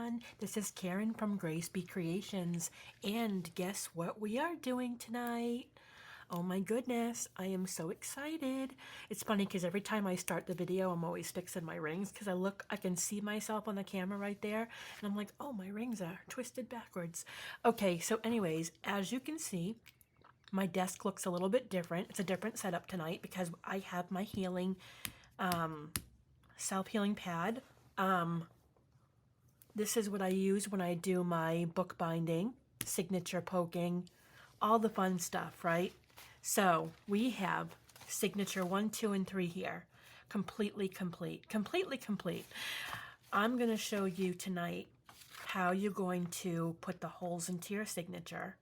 everyone. This is Karen from Grace Be Creations, and guess what we are doing tonight? Oh my goodness, I am so excited. It's funny because every time I start the video, I'm always fixing my rings because I can see myself on the camera right there, and I'm like, oh, my rings are twisted backwards. Okay, so anyways, as you can see, my desk looks a little bit different. It's a different setup tonight because I have my healing, self-healing pad. This is what I use when I do my bookbinding, signature poking, all the fun stuff, right? So we have signature 1, 2, and 3 here. Completely complete. I'm going to show you tonight how you're going to put the holes into your signature.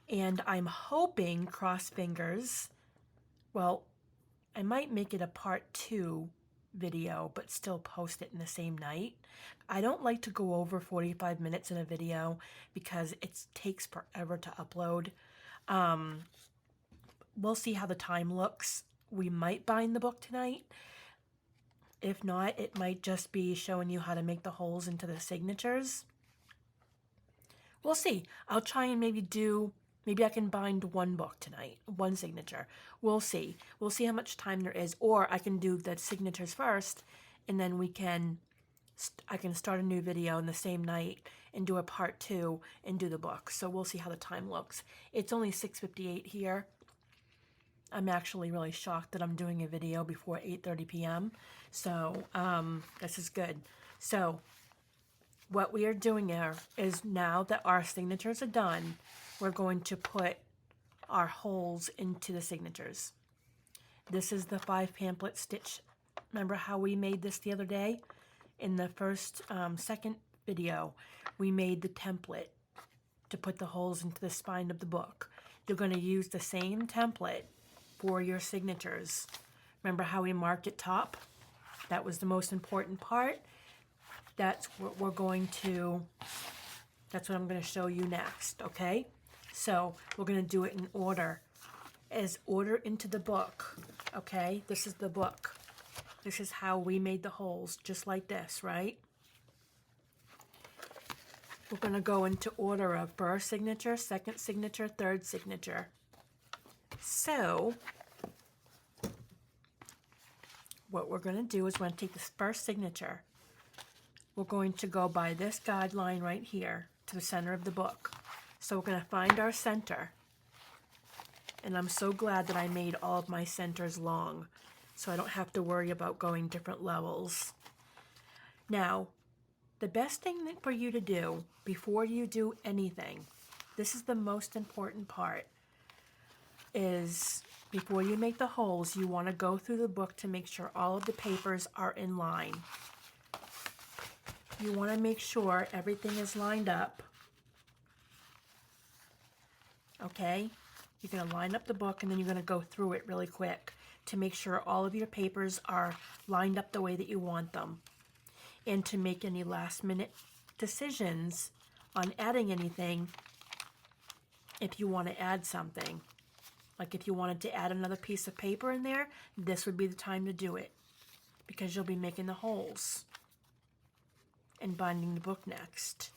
And I'm hoping, cross fingers, well, I might make it a part 2 video, but still post it in the same night. I don't like to go over 45 minutes in a video because it takes forever to upload. We'll see how the time looks. We might bind the book tonight. If not, it might just be showing you how to make the holes into the signatures. We'll see. I'll try and maybe I can bind one book tonight, one signature. We'll see. We'll see how much time there is. Or I can do the signatures first, and then I can start a new video in the same night and do a part 2 and do the book. So we'll see how the time looks. It's only 6:58 here. I'm actually really shocked that I'm doing a video before 8:30 p.m. So this is good. So what we are doing here is, now that our signatures are done, we're going to put our holes into the signatures. This is the 5 pamphlet stitch. Remember how we made this the other day? In the second video, we made the template to put the holes into the spine of the book. You're going to use the same template for your signatures. Remember how we marked it top? That was the most important part. That's what I'm going to show you next, okay? So we're going to do it in order, as order into the book, okay? This is the book. This is how we made the holes, just like this, right? We're going to go into order of first signature, second signature, third signature. So what we're going to do is we're going to take this first signature. We're going to go by this guideline right here to the center of the book. So we're going to find our center. And I'm so glad that I made all of my centers long, so I don't have to worry about going different levels. Now, the best thing for you to do before you do anything, this is the most important part, is before you make the holes, you want to go through the book to make sure all of the papers are in line. You want to make sure everything is lined up. Okay? You're going to line up the book, and then you're going to go through it really quick to make sure all of your papers are lined up the way that you want them. And to make any last-minute decisions on adding anything, if you want to add something. Like if you wanted to add another piece of paper in there, this would be the time to do it, because you'll be making the holes and binding the book next.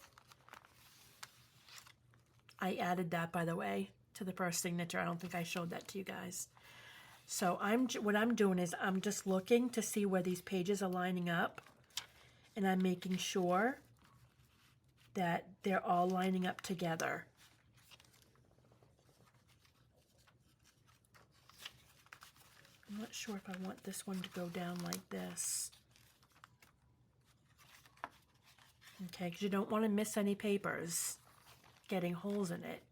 I added that, by the way, to the first signature. I don't think I showed that to you guys. So what I'm doing is I'm just looking to see where these pages are lining up, and I'm making sure that they're all lining up together. I'm not sure if I want this one to go down like this. Okay, because you don't want to miss any papers getting holes in it.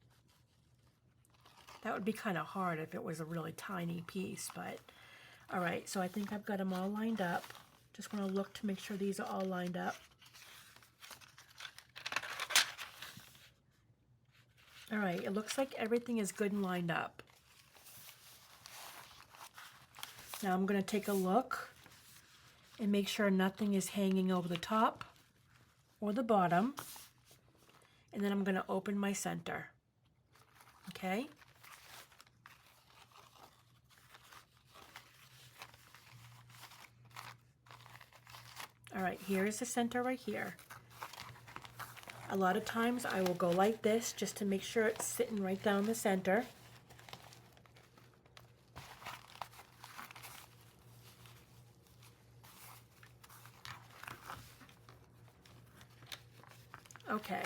That would be kind of hard if it was a really tiny piece, but all right, so I think I've got them all lined up. Just want to look to make sure these are all lined up. All right, it looks like everything is good and lined up. Now I'm going to take a look and make sure nothing is hanging over the top or the bottom. And then I'm going to open my center. Okay? All right, here is the center right here. A lot of times I will go like this just to make sure it's sitting right down the center. Okay,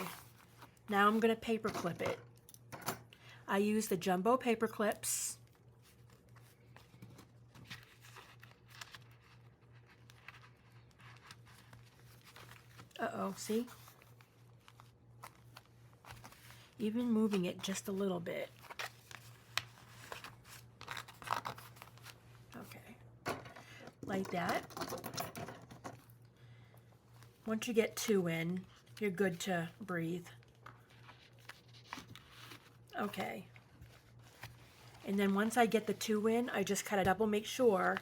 now I'm going to paper clip it. I use the jumbo paper clips. Uh-oh, see? Even moving it just a little bit. Okay, like that. Once you get 2 in, you're good to breathe. Okay. And then once I get the 2 in, I just kind of double make sure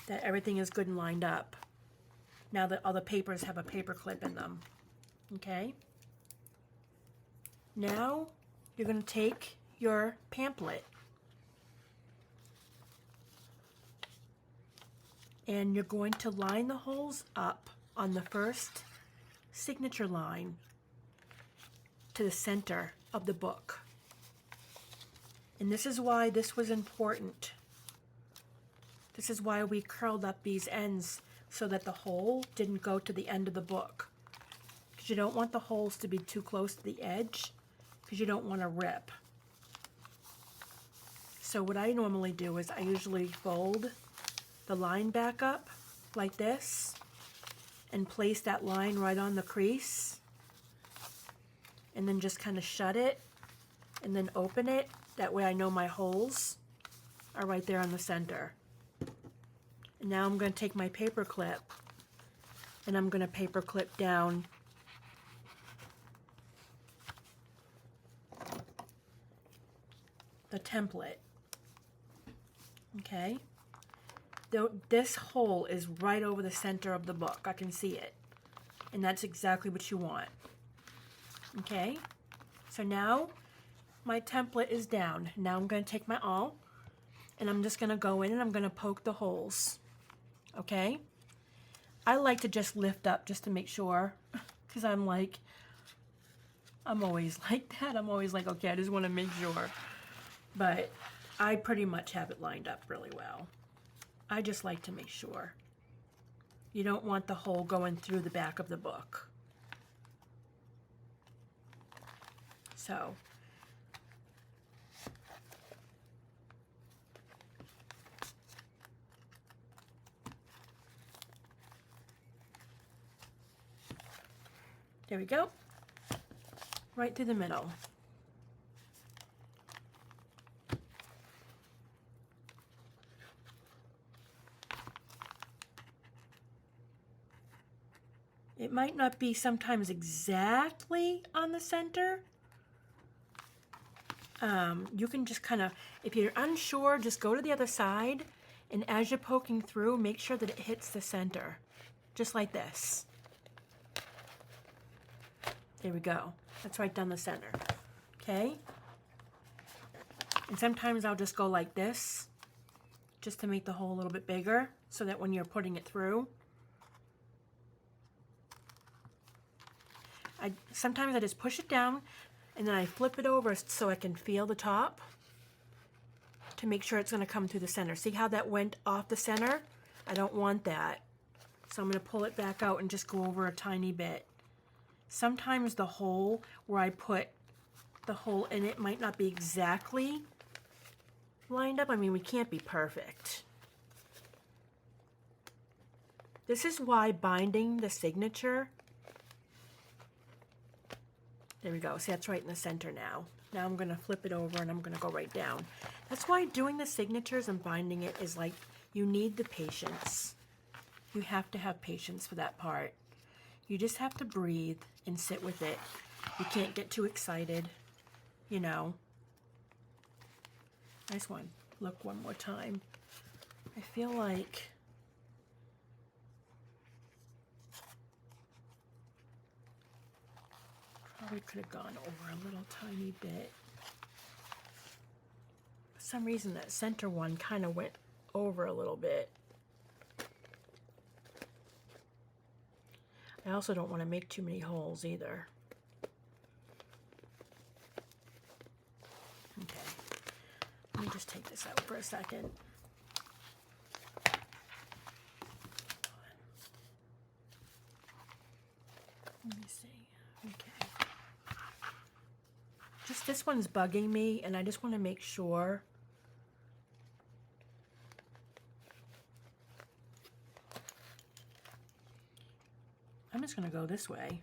that everything is good and lined up. Now that all the papers have a paper clip in them. Okay? Now you're going to take your pamphlet and you're going to line the holes up on the first signature line to the center of the book. And this is why this was important. This is why we curled up these ends so that the hole didn't go to the end of the book. Because you don't want the holes to be too close to the edge, because you don't want to rip. So what I normally do is I usually fold the line back up like this and place that line right on the crease, and then just kind of shut it and then open it. That way I know my holes are right there on the center. And now I'm going to take my paper clip and I'm going to paper clip down the template. Okay? This hole is right over the center of the book. I can see it. And that's exactly what you want. Okay? So now my template is down. Now I'm going to take my awl and I'm just going to go in and I'm going to poke the holes. Okay? I like to just lift up just to make sure, because I'm always like that. I'm always like, okay, I just want to make sure. But I pretty much have it lined up really well. I just like to make sure. You don't want the hole going through the back of the book. So, there we go. Right through the middle. It might not be sometimes exactly on the center. You can just kind of, if you're unsure, just go to the other side, and as you're poking through, make sure that it hits the center, just like this. There we go. That's right down the center. Okay? And sometimes I'll just go like this, just to make the hole a little bit bigger, so that when you're putting it through, sometimes I just push it down and then I flip it over so I can feel the top to make sure it's going to come through the center. See how that went off the center? I don't want that. So I'm going to pull it back out and just go over a tiny bit. Sometimes the hole where I put the hole in it might not be exactly lined up. I mean, we can't be perfect. This is why binding the signature, there we go. See, that's right in the center now. Now I'm going to flip it over and I'm going to go right down. That's why doing the signatures and binding it is like, you need the patience. You have to have patience for that part. You just have to breathe and sit with it. You can't get too excited, you know. Nice one. Look one more time. I feel like probably could have gone over a little tiny bit. For some reason that center one kind of went over a little bit. I also don't want to make too many holes either. Okay, let me just take this out for a second. Let me see. Okay. Just this one's bugging me, and I just want to make sure. I'm just going to go this way.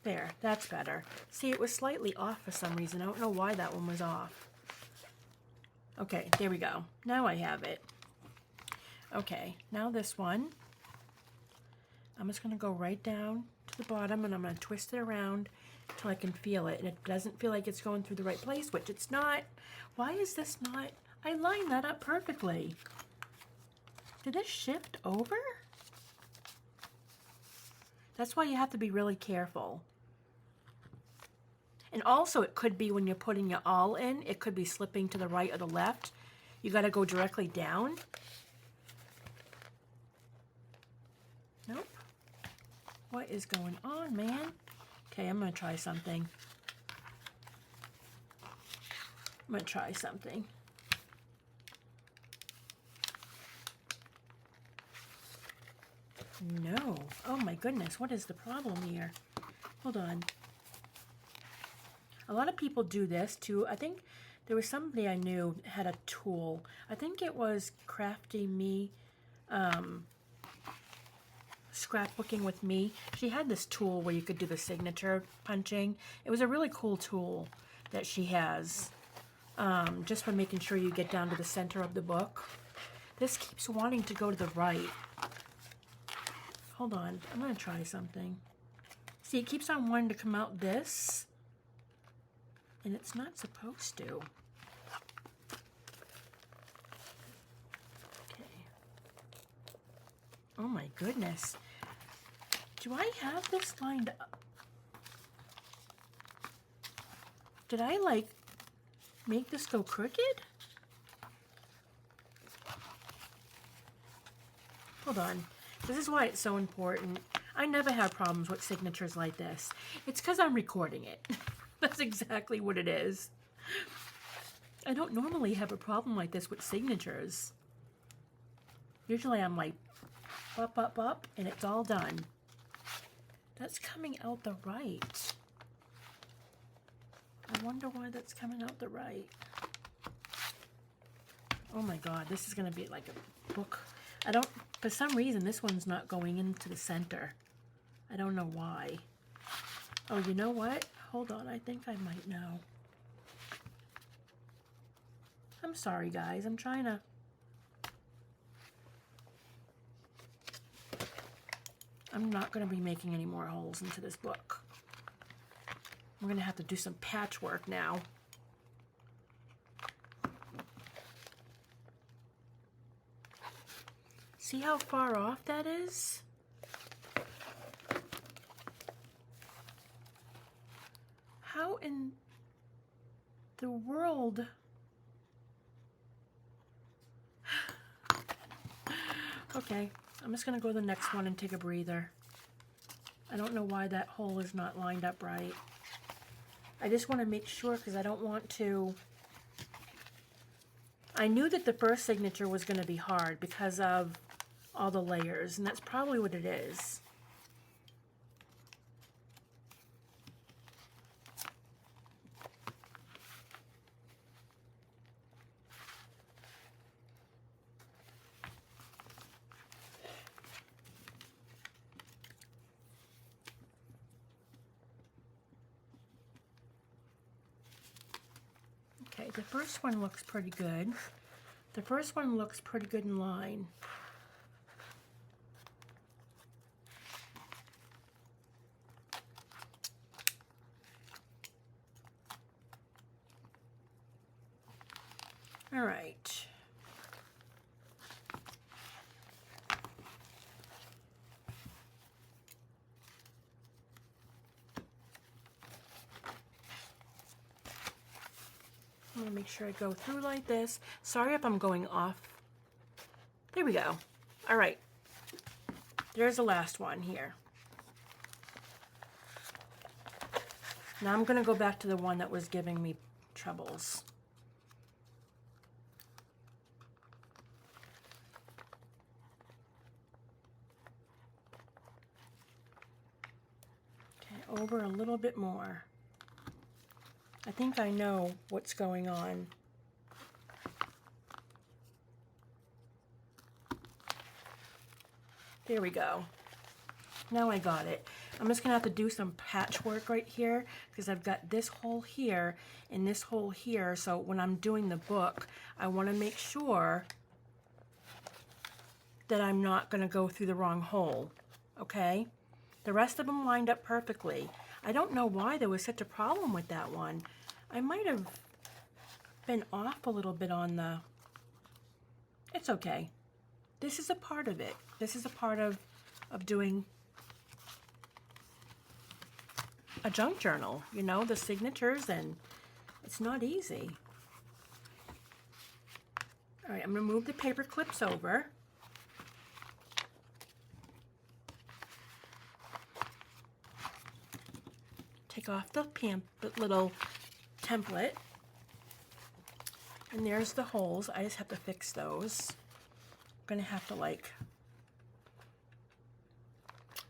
There, that's better. See, it was slightly off for some reason. I don't know why that one was off. Okay, there we go. Now I have it. Okay, now this one. I'm just going to go right down to the bottom, and I'm going to twist it around until I can feel it. And it doesn't feel like it's going through the right place, which it's not. Why is this not? I lined that up perfectly. Did this shift over? That's why you have to be really careful. And also it could be when you're putting it all in, it could be slipping to the right or the left. You got to go directly down. Nope. What is going on, man? Okay, I'm going to try something. No. Oh my goodness, what is the problem here? Hold on. A lot of people do this too. I think there was somebody I knew had a tool. I think it was Crafty Me, Scrapbooking with Me. She had this tool where you could do the signature punching. It was a really cool tool that she has, just for making sure you get down to the center of the book. This keeps wanting to go to the right. Hold on, I'm going to try something. See, it keeps on wanting to come out this, and it's not supposed to. Okay. Oh my goodness. Do I have this lined up? Did I, like, make this go crooked? Hold on. This is why it's so important. I never have problems with signatures like this. It's because I'm recording it. That's exactly what it is. I don't normally have a problem like this with signatures. Usually I'm like, up, up, up, and it's all done. That's coming out the right. I wonder why that's coming out the right. Oh my God, this is going to be like a book. For some reason, this one's not going into the center. I don't know why. Oh, you know what? Hold on, I think I might know. I'm sorry, guys. I'm trying to... I'm not going to be making any more holes into this book. I'm going to have to do some patchwork now. See how far off that is? How in the world? Okay, I'm just going to go to the next one and take a breather. I don't know why that hole is not lined up right. I just want to make sure because I don't want to... I knew that the first signature was going to be hard because of all the layers, and that's probably what it is. Okay, the first one looks pretty good. The first one looks pretty good in line. All right. I'm going to make sure I go through like this. Sorry if I'm going off There we go. All right. There's the last one here. Now I'm going to go back to the one that was giving me troubles. Okay, over a little bit more. I think I know what's going on. There we go. Now I got it. I'm just gonna have to do some patchwork right here because I've got this hole here and this hole here. So when I'm doing the book, I want to make sure that I'm not gonna go through the wrong hole. Okay? The rest of them lined up perfectly. I don't know why there was such a problem with that one. I might have been off a little bit on the... It's okay. This is a part of it. This is a part of doing a junk journal, you know, the signatures, and it's not easy. All right, I'm going to move the paper clips over. Take off the little template. And there's the holes. I just have to fix those. I'm going to have to, like...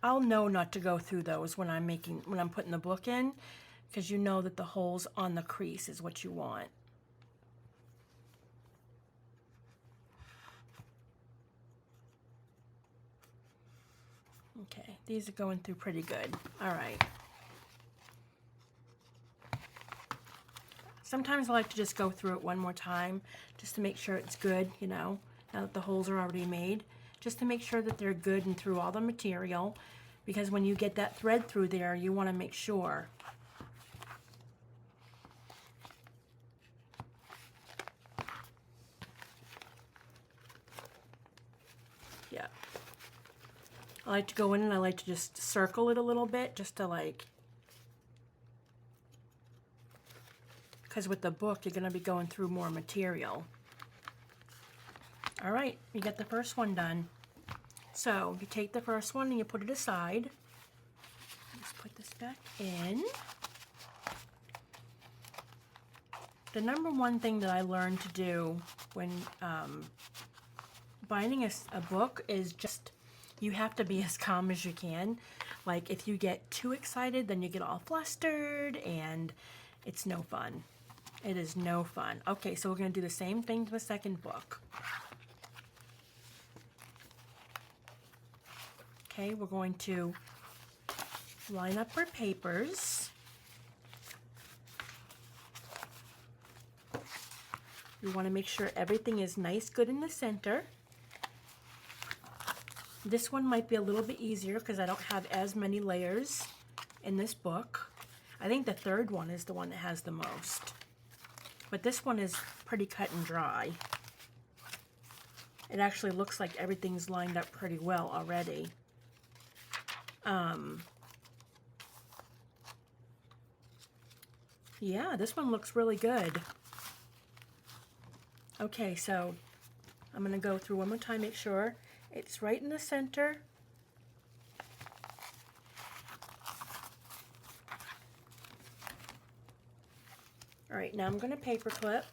I'll know not to go through those when I'm putting the book in, because you know that the holes on the crease is what you want. Okay, these are going through pretty good. All right. Sometimes I like to just go through it one more time just to make sure it's good, you know, now that the holes are already made. Just to make sure that they're good and through all the material, because when you get that thread through there, you want to make sure. Yeah. I like to go in and I like to just circle it a little bit, just to like, because with the book, you're going to be going through more material. All right, you get the first one done. So you take the first one and you put it aside. Let's put this back in. The number one thing that I learned to do when binding a book is just, you have to be as calm as you can. Like if you get too excited, then you get all flustered and it's no fun. It is no fun. Okay, so we're going to do the same thing to the second book. Okay, we're going to line up our papers. We want to make sure everything is nice, good in the center. This one might be a little bit easier because I don't have as many layers in this book. I think the third one is the one that has the most. But this one is pretty cut and dry. It actually looks like everything's lined up pretty well already. Yeah, this one looks really good. Okay, so I'm going to go through one more time, make sure it's right in the center. All right, now I'm going to paper clip.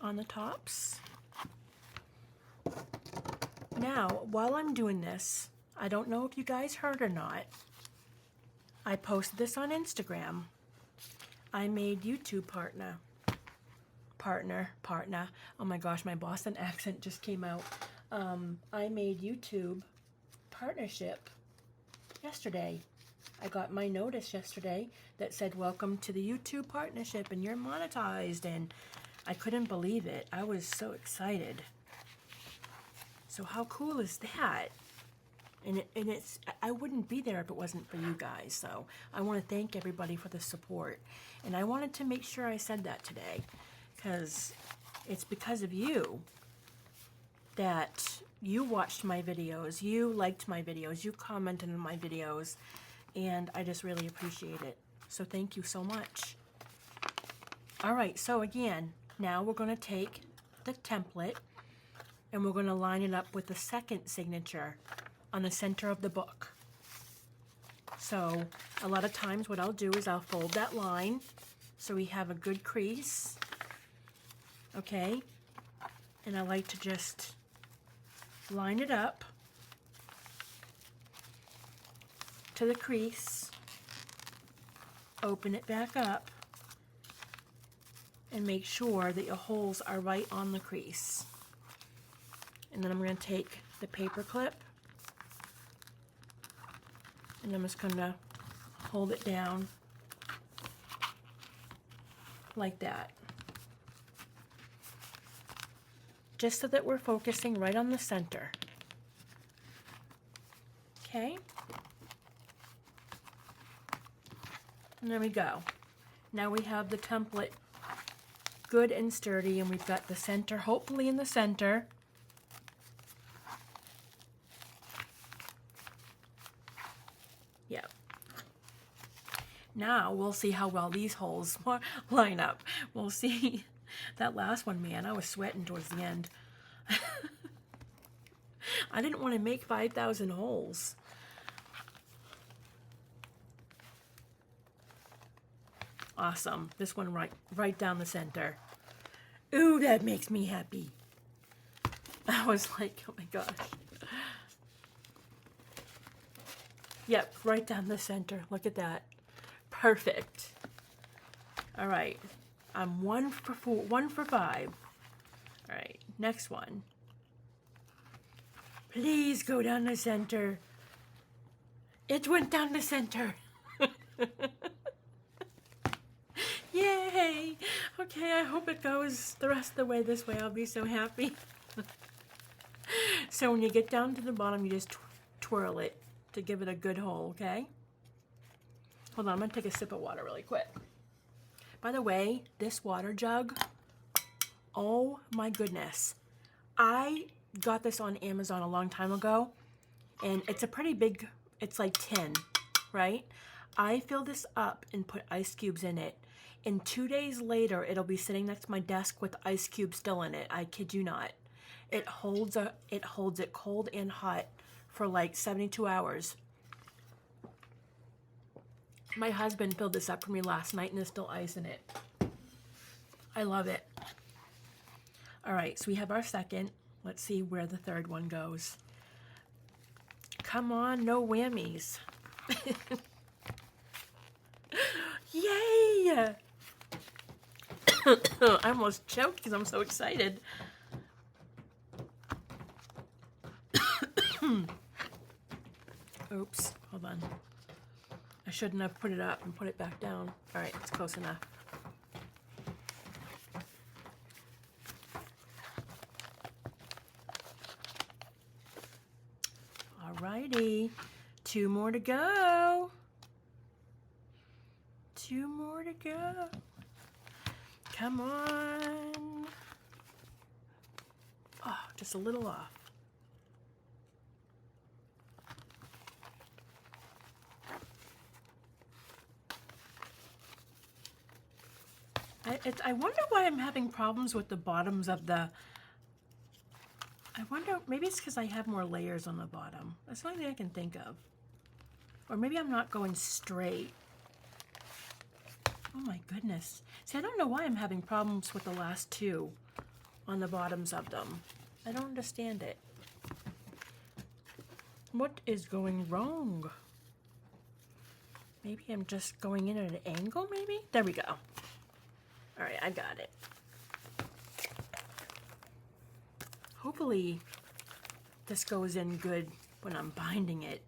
On the tops. Now, while I'm doing this, I don't know if you guys heard or not, I posted this on Instagram. I made YouTube partner. Oh my gosh, my Boston accent just came out. I made YouTube partnership yesterday. I got my notice yesterday that said, welcome to the YouTube partnership and you're monetized, and I couldn't believe it. I was so excited. So how cool is that? And it's, I wouldn't be there if it wasn't for you guys. So I want to thank everybody for the support. And I wanted to make sure I said that today, because it's because of you that you watched my videos, you liked my videos, you commented on my videos, and I just really appreciate it. So thank you so much. All right, so again, now we're going to take the template and we're going to line it up with the second signature on the center of the book. So a lot of times what I'll do is I'll fold that line so we have a good crease, okay? And I like to just line it up to the crease, open it back up, and make sure that your holes are right on the crease. And then I'm going to take the paper clip and I'm just going to hold it down like that. Just so that we're focusing right on the center. Okay? And there we go. Now we have the template good and sturdy, and we've got the center hopefully in the center. Yep. Now we'll see how well these holes line up. We'll see. That last one, man, I was sweating towards the end. I didn't want to make 5,000 holes. Awesome. This one right down the center. Ooh, that makes me happy. I was like, oh my gosh. Yep, right down the center. Look at that. Perfect. All right. I'm 1 for 5. All right, next one. Please go down the center. It went down the center. Yay! Okay, I hope it goes the rest of the way this way. I'll be so happy. So when you get down to the bottom, you just twirl it to give it a good hole, okay? Hold on, I'm going to take a sip of water really quick. By the way, this water jug, oh my goodness. I got this on Amazon a long time ago, and it's a pretty big, it's like tin, right? I fill this up and put ice cubes in it, and 2 days later, it'll be sitting next to my desk with ice cubes still in it. I kid you not. It holds it cold and hot for like 72 hours. My husband filled this up for me last night and there's still ice in it. I love it. All right, so we have our second. Let's see where the third one goes. Come on, no whammies. Yay! I almost choked because I'm so excited. Oops, hold on. I shouldn't have put it up and put it back down. All right, it's close enough. All righty, 2 more to go. 2 more to go. Come on. Oh, just a little off. I wonder why I'm having problems with the bottoms of the... I wonder, maybe it's because I have more layers on the bottom. That's the only thing I can think of. Or maybe I'm not going straight. Oh my goodness. See, I don't know why I'm having problems with the last 2 on the bottoms of them. I don't understand it. What is going wrong? Maybe I'm just going in at an angle, maybe? There we go. All right, I got it. Hopefully this goes in good when I'm binding it.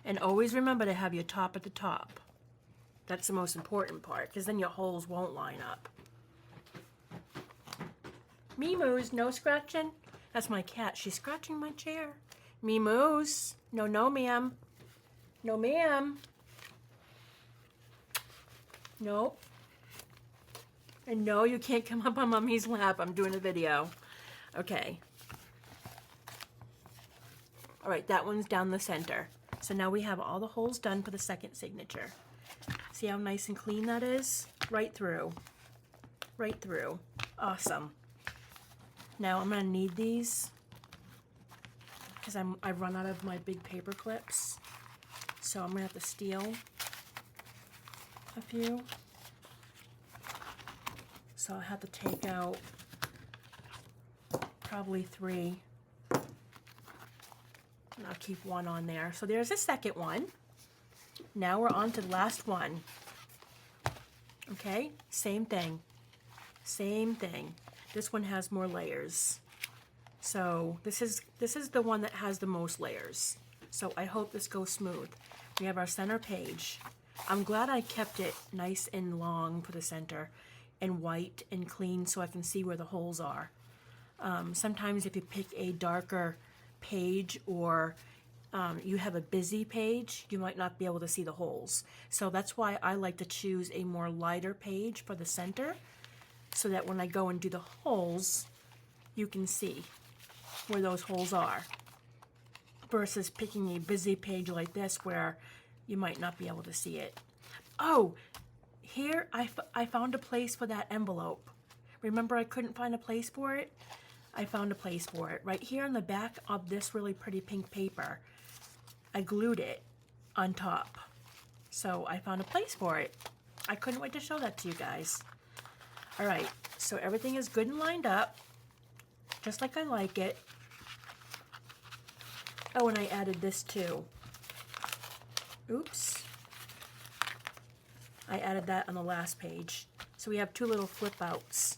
And always remember to have your top at the top. That's the most important part, because then your holes won't line up. Memoos, no scratching. That's my cat. She's scratching my chair. Memoos. No, no, ma'am. No, ma'am. No. And no, you can't come up on Mommy's lap. I'm doing a video. Okay. All right, that one's down the center. So now we have all the holes done for the second signature. See how nice and clean that is? Right through. Right through. Awesome. Now I'm going to need these because I've run out of my big paper clips. So I'm going to have to steal a few. So I'll have to take out probably 3. And I'll keep 1 on there. So there's the second one. Now we're on to the last one. Okay, same thing. Same thing. This one has more layers. So this is the one that has the most layers. So I hope this goes smooth. We have our center page. I'm glad I kept it nice and long for the center and white and clean so I can see where the holes are. Sometimes if you pick a darker page or you have a busy page, you might not be able to see the holes. So that's why I like to choose a more lighter page for the center so that when I go and do the holes, you can see where those holes are versus picking a busy page like this where you might not be able to see it. Oh, here I found a place for that envelope. Remember I couldn't find a place for it? I found a place for it. Right here on the back of this really pretty pink paper, I glued it on top. So I found a place for it. I couldn't wait to show that to you guys. All right, so everything is good and lined up, just like I like it. Oh, and I added this too. Oops. I added that on the last page. So we have 2 little flip outs.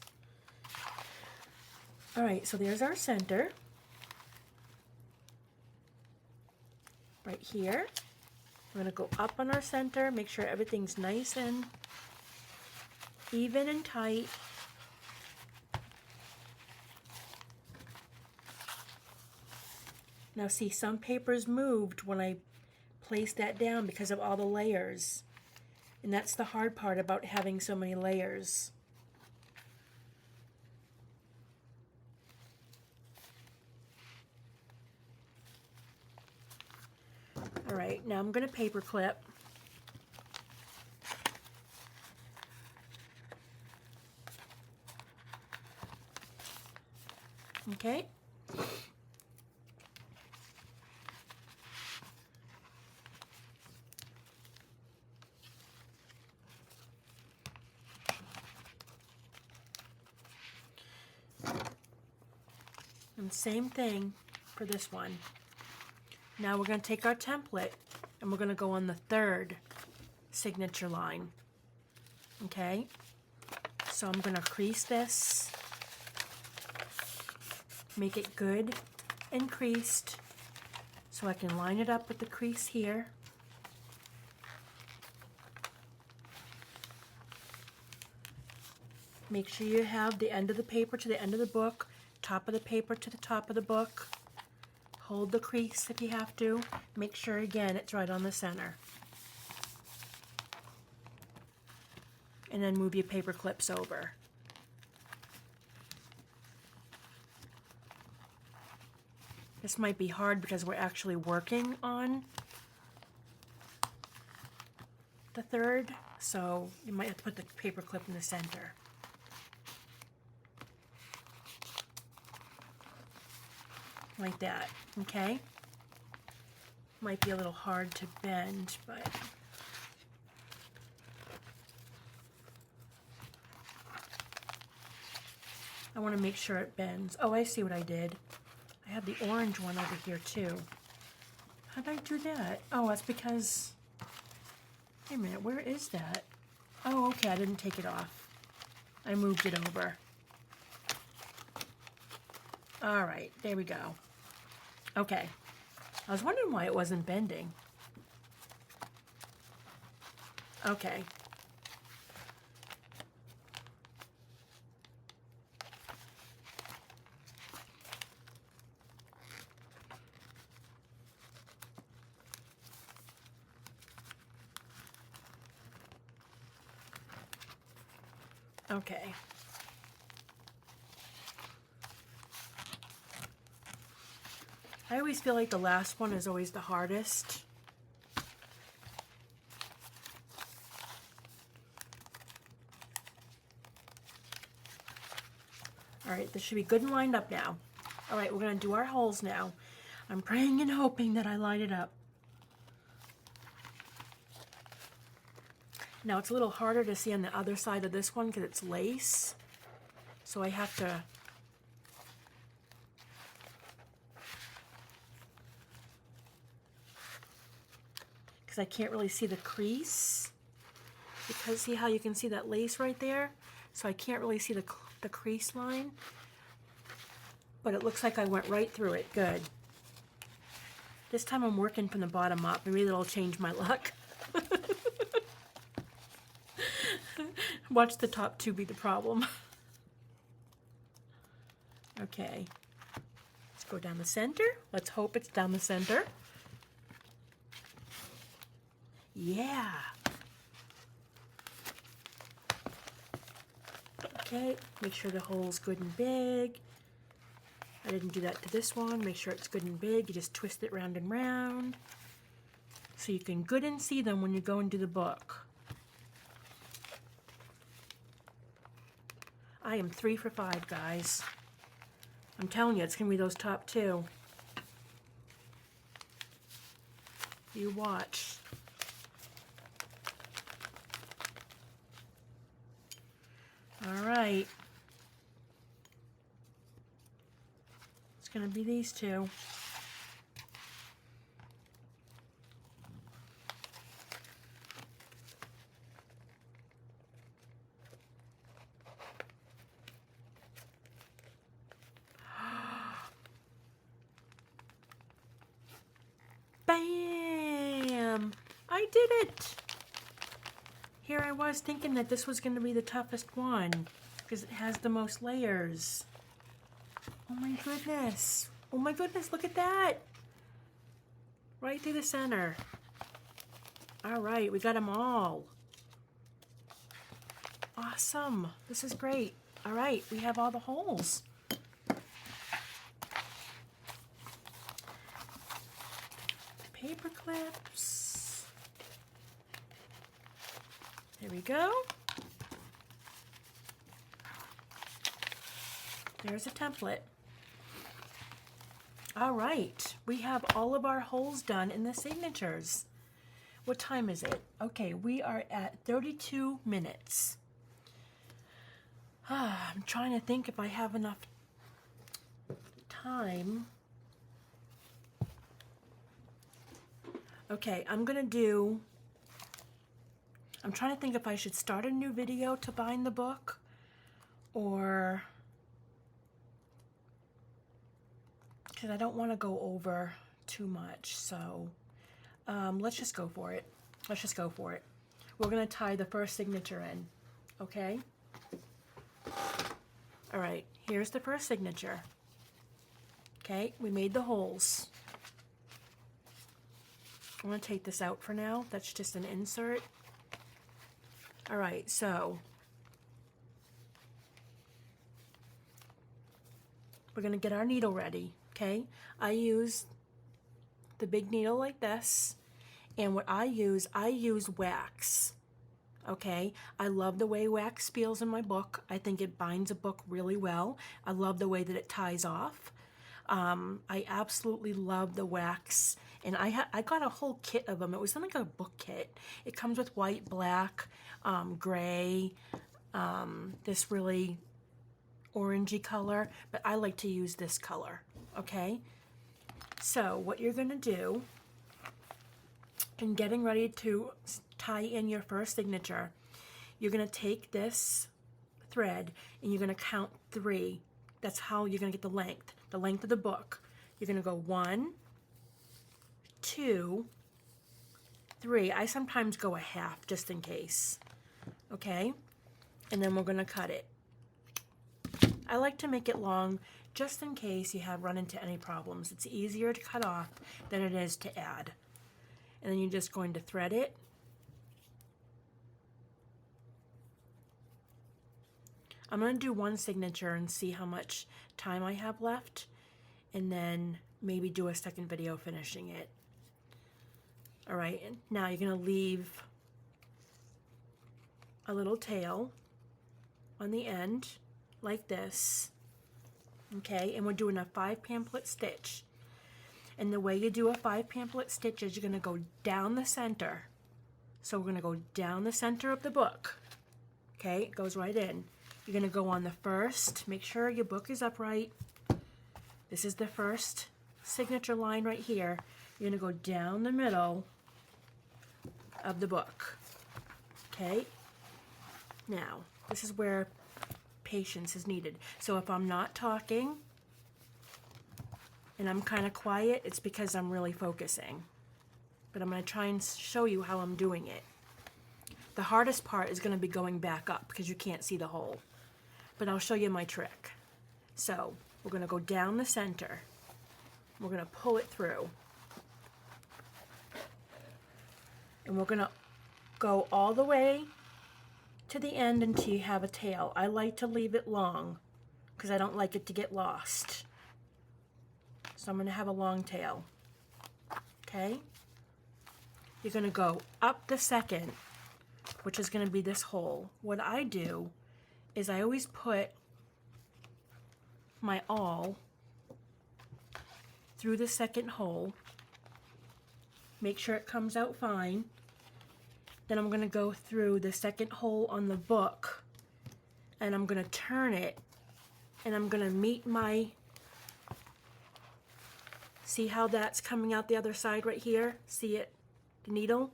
All right, so there's our center. Right here. We're gonna go up on our center, make sure everything's nice and even and tight. Now see, some papers moved when I placed that down because of all the layers. And that's the hard part about having so many layers. All right, now I'm going to paper clip. Okay. And same thing for this one. Now we're going to take our template and we're going to go on the 3rd signature line. Okay? So I'm going to crease this, make it good and creased so I can line it up with the crease here. Make sure you have the end of the paper to the end of the book, top of the paper to the top of the book. Hold the crease if you have to. Make sure again it's right on the center. And then move your paper clips over. This might be hard because we're actually working on the 3rd, so you might have to put the paper clip in the center. Like that, okay? Might be a little hard to bend, but I want to make sure it bends. Oh, I see what I did. I have the orange one over here too. How did I do that? Oh, that's because, wait a minute, where is that? Oh, okay, I didn't take it off. I moved it over. All right, there we go. Okay, I was wondering why it wasn't bending. Okay. Okay. I always feel like the last one is always the hardest. All right, this should be good and lined up now. All right, we're gonna do our holes now. I'm praying and hoping that I line it up. Now it's a little harder to see on the other side of this one because it's lace. So I have to I can't really see the crease, because see how you can see that lace right there? So I can't really see the crease line, but it looks like I went right through it. Good. This time I'm working from the bottom up. Maybe that'll change my luck. Watch the top two be the problem. Okay. Let's go down the center. Let's hope it's down the center. Yeah. Okay, make sure the hole's good and big. I didn't do that to this one. Make sure it's good and big. You just twist it round and round so you can good and see them when you go and do the book. I am 3 for 5, guys. I'm telling you, it's going to be those top two. You watch. All right. It's going to be these two. Bam! I did it! Here I was thinking that this was going to be the toughest one because it has the most layers. Oh my goodness. Oh my goodness, look at that. Right through the center. All right, we got them all. Awesome. This is great. All right, we have all the holes. Paper clips. There we go. There's a template. All right, we have all of our holes done in the signatures. What time is it? Okay, we are at 32 minutes. I'm trying to think if I have enough time. Okay, I'm trying to think if I should start a new video to bind the book, or, because I don't want to go over too much, so let's just go for it. Let's just go for it. We're going to tie the first signature in, okay? All right, here's the first signature. Okay, we made the holes. I'm going to take this out for now. That's just an insert. All right, so we're going to get our needle ready, okay? I use the big needle like this, and what I use wax, okay? I love the way wax feels in my book. I think it binds a book really well. I love the way that it ties off. I absolutely love the wax, and I got a whole kit of them. It was like a book kit. It comes with white, black, gray, this really orangey color, but I like to use this color, okay? So what you're gonna do in getting ready to tie in your first signature, you're gonna take this thread and you're gonna count 3. That's how you're gonna get the length of the book. You're gonna go 1, 2, 3. I sometimes go a half just in case, okay? And then we're gonna cut it. I like to make it long just in case you have run into any problems. It's easier to cut off than it is to add. And then you're just going to thread it. I'm going to do one signature and see how much time I have left, and then maybe do a second video finishing it. All right, and now you're gonna leave a little tail on the end like this, okay? And we're doing a 5 pamphlet stitch. And the way you do a 5 pamphlet stitch is you're gonna go down the center. So we're gonna go down the center of the book, okay? It goes right in. You're gonna go on the first, make sure your book is upright. This is the first signature line right here. You're gonna go down the middle of the book, okay? Now, this is where patience is needed. So if I'm not talking and I'm kind of quiet, it's because I'm really focusing. But I'm going to try and show you how I'm doing it. The hardest part is going to be going back up because you can't see the hole. But I'll show you my trick. So we're going to go down the center. We're going to pull it through. And we're going to go all the way to the end until you have a tail. I like to leave it long because I don't like it to get lost. So I'm going to have a long tail. Okay? You're going to go up the second, which is going to be this hole. What I do is I always put my awl through the second hole. Make sure it comes out fine. Then I'm going to go through the second hole on the book and I'm going to turn it and I'm going to meet my, see how that's coming out the other side right here? See it, the needle?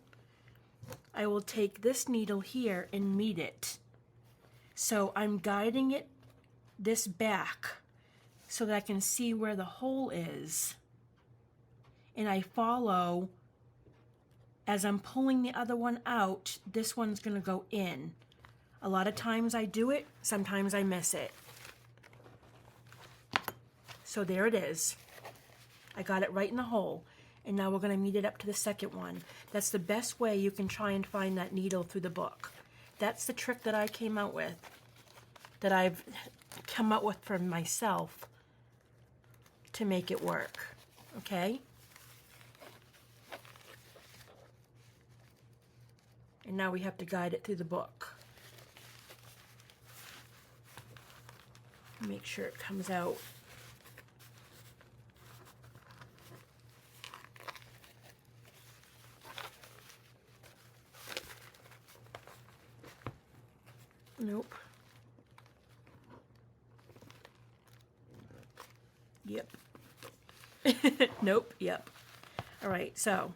I will take this needle here and meet it. So I'm guiding it this back so that I can see where the hole is. And I follow. As I'm pulling the other one out, this one's going to go in. A lot of times I do it, sometimes I miss it. So there it is. I got it right in the hole. And now we're going to meet it up to the second one. That's the best way you can try and find that needle through the book. That's the trick that I came out with, that I've come up with for myself to make it work. Okay? And now we have to guide it through the book. Make sure it comes out. Nope. Yep. Nope, yep. All right, so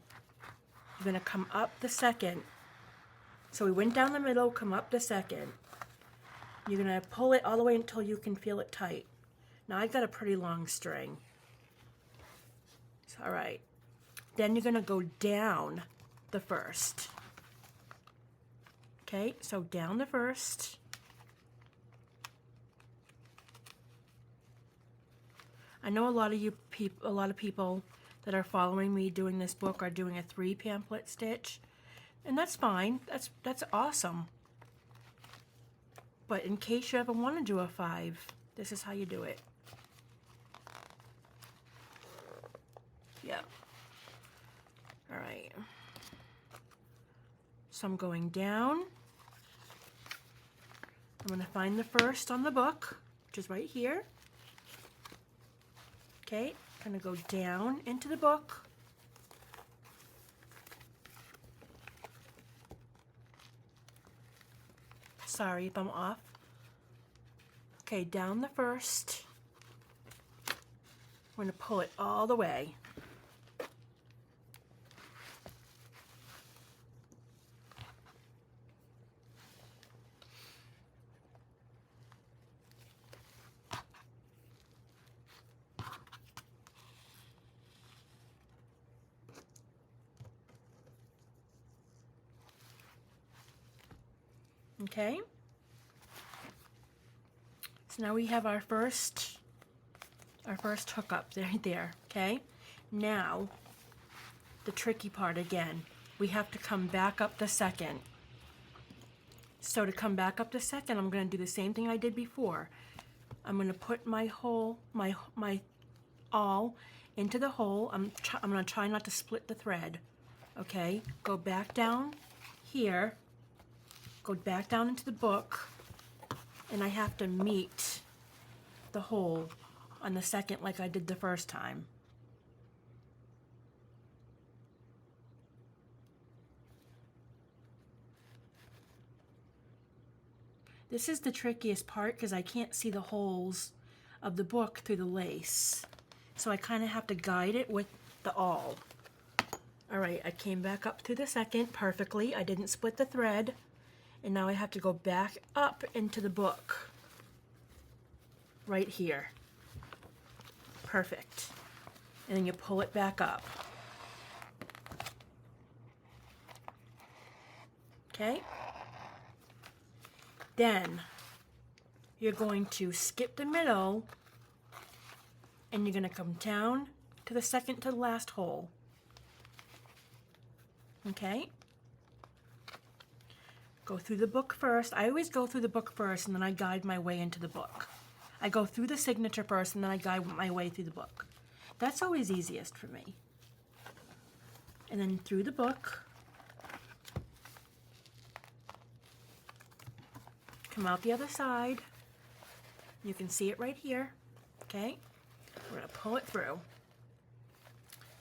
you're going to come up the second. So we went down the middle, come up the second. You're going to pull it all the way until you can feel it tight. Now I've got a pretty long string. So, all right. Then you're going to go down the first. Okay, so down the first. I know a lot of people that are following me doing this book are doing a 3 pamphlet stitch. And that's fine. That's awesome. But in case you ever want to do a 5, this is how you do it. Yep. All right. So I'm going down. I'm going to find the first on the book, which is right here. Okay, I'm going to go down into the book. Sorry if I'm off. Okay, down the first. We're going to pull it all the way. Okay, so now we have our first hook up right there. Okay, now the tricky part again, we have to come back up the second. So to come back up the second, I'm going to do the same thing I did before. I'm going to put my awl into the hole. I'm going to try not to split the thread. Okay, go back down here, go back down into the book, and I have to meet the hole on the second like I did the first time. This is the trickiest part because I can't see the holes of the book through the lace. So I kind of have to guide it with the awl. All right, I came back up through the second perfectly. I didn't split the thread. And now I have to go back up into the book. Right here. Perfect. And then you pull it back up. Okay? Then you're going to skip the middle and you're going to come down to the second to the last hole. Okay? Go through the book first. I always go through the book first and then I guide my way into the book. I go through the signature first and then I guide my way through the book. That's always easiest for me. And then through the book. Come out the other side. You can see it right here. Okay? We're going to pull it through.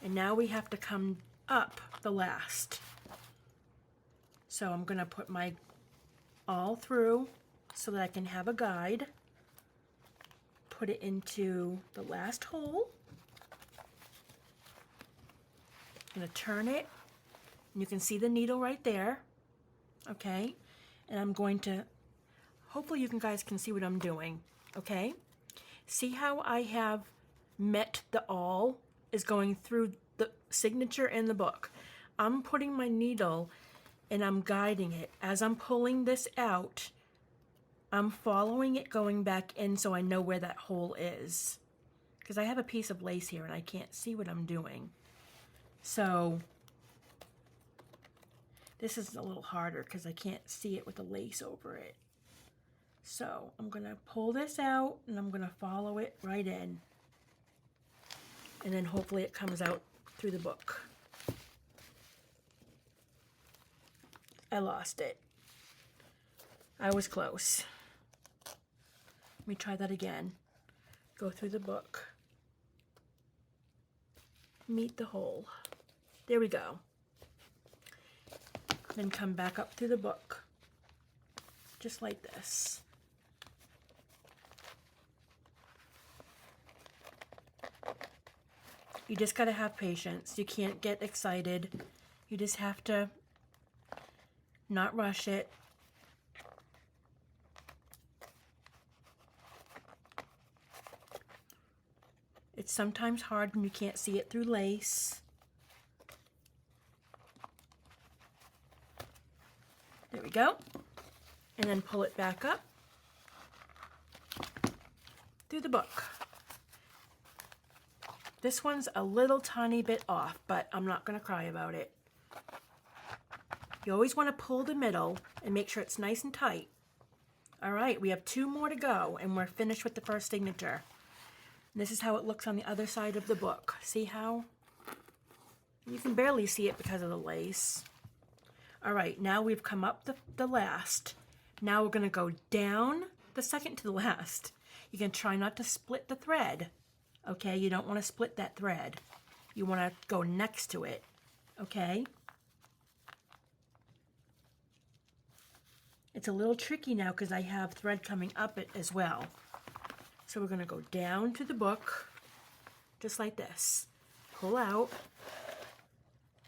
And now we have to come up the last. So I'm going to put my awl through so that I can have a guide. Put it into the last hole. I'm going to turn it. And you can see the needle right there. Okay? And I'm going to, hopefully you guys can see what I'm doing. Okay? See how I have met the awl is going through the signature in the book. I'm putting my needle and I'm guiding it. As I'm pulling this out, I'm following it going back in so I know where that hole is. Because I have a piece of lace here and I can't see what I'm doing. So this is a little harder because I can't see it with the lace over it. So I'm going to pull this out and I'm going to follow it right in. And then hopefully it comes out through the book. I lost it. I was close. Let me try that again. Go through the book. Meet the hole. There we go. Then come back up through the book. Just like this. You just gotta have patience. You can't get excited. You just have to not rush it. It's sometimes hard when you can't see it through lace. There we go. And then pull it back up through the book. This one's a little tiny bit off, but I'm not going to cry about it. You always want to pull the middle and make sure it's nice and tight. All right, we have 2 more to go, and we're finished with the first signature. This is how it looks on the other side of the book. See how? You can barely see it because of the lace. All right, now we've come up the last. Now we're going to go down the second to the last. You can try not to split the thread. Okay, you don't want to split that thread. You want to go next to it. Okay? It's a little tricky now because I have thread coming up it as well. So we're going to go down to the book, just like this. Pull out,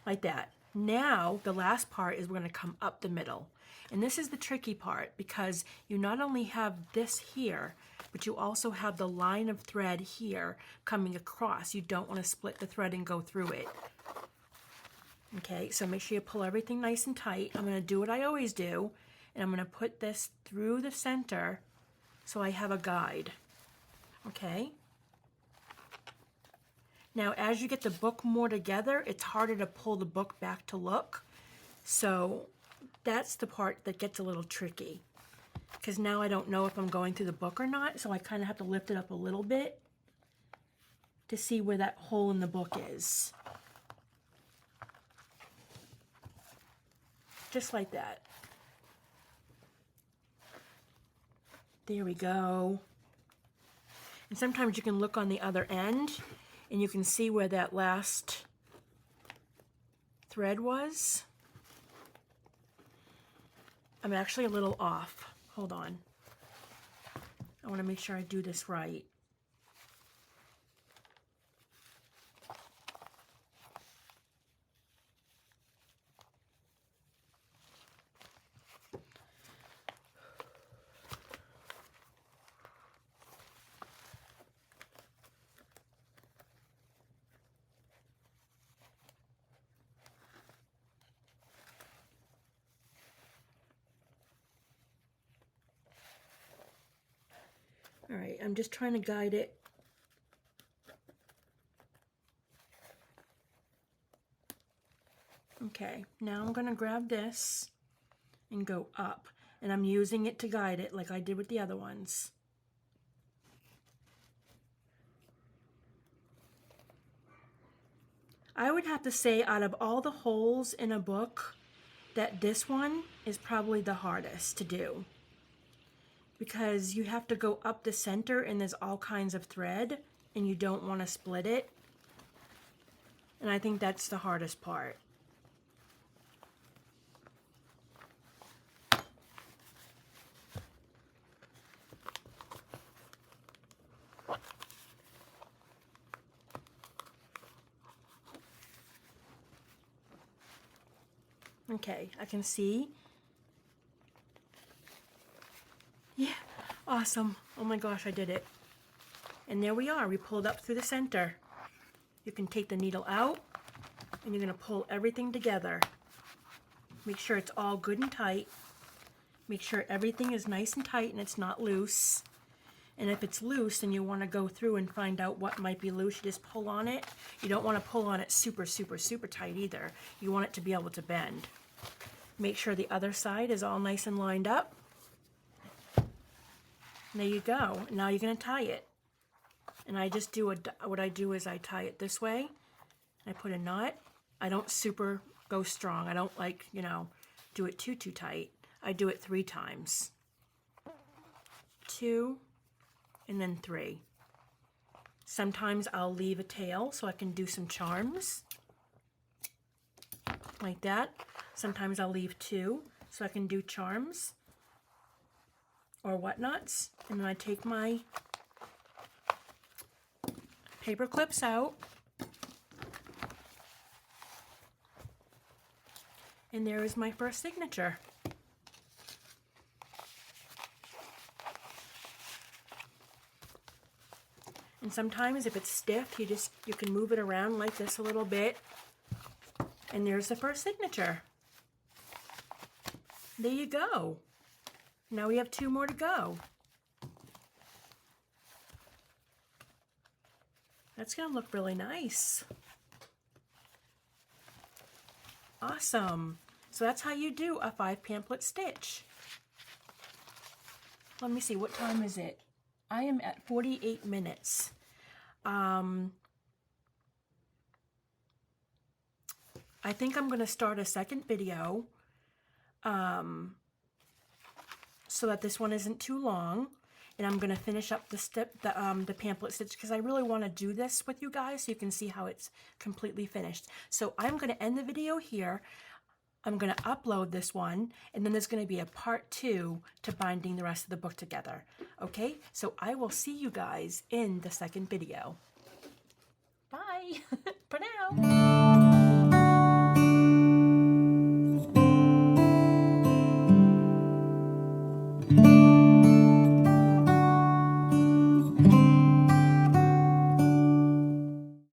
like that. Now, the last part is we're going to come up the middle. And this is the tricky part because you not only have this here, but you also have the line of thread here coming across. You don't want to split the thread and go through it. Okay, so make sure you pull everything nice and tight. I'm going to do what I always do, and I'm going to put this through the center so I have a guide. Okay? Now, as you get the book more together, it's harder to pull the book back to look. So that's the part that gets a little tricky. Because now I don't know if I'm going through the book or not, so I kind of have to lift it up a little bit to see where that hole in the book is. Just like that. There we go. And sometimes you can look on the other end and you can see where that last thread was. I'm actually a little off. Hold on. I want to make sure I do this right. All right, I'm just trying to guide it. Okay, now I'm going to grab this and go up. And I'm using it to guide it like I did with the other ones. I would have to say out of all the holes in a book, that this one is probably the hardest to do. Because you have to go up the center and there's all kinds of thread and you don't want to split it. And I think that's the hardest part. Okay, I can see. Yeah, awesome. Oh my gosh, I did it. And there we are, we pulled up through the center. You can take the needle out and you're gonna pull everything together. Make sure it's all good and tight. Make sure everything is nice and tight and it's not loose. And if it's loose, then you wanna go through and find out what might be loose. You just pull on it. You don't wanna pull on it super, super, super tight either. You want it to be able to bend. Make sure the other side is all nice and lined up. There you go. Now you're going to tie it. And I just do what I do is I tie it this way. I put a knot. I don't super go strong. I don't like, you know, do it too tight. I do it 3 times. 2 and then 3. Sometimes I'll leave a tail so I can do some charms. Like that. Sometimes I'll leave 2 so I can do charms or whatnots. And then I take my paper clips out. And there is my first signature. And sometimes if it's stiff, you can move it around like this a little bit. And there's the first signature. There you go. Now we have 2 more to go. That's going to look really nice. Awesome. So that's how you do a 5 pamphlet stitch. Let me see, what time is it? I am at 48 minutes. I think I'm going to start a second video so that this one isn't too long, and I'm going to finish up the pamphlet stitch because I really want to do this with you guys so you can see how it's completely finished. So I'm going to end the video here. I'm going to upload this one, and then there's going to be a part 2 to binding the rest of the book together. Okay, so I will see you guys in the second video. Bye for now.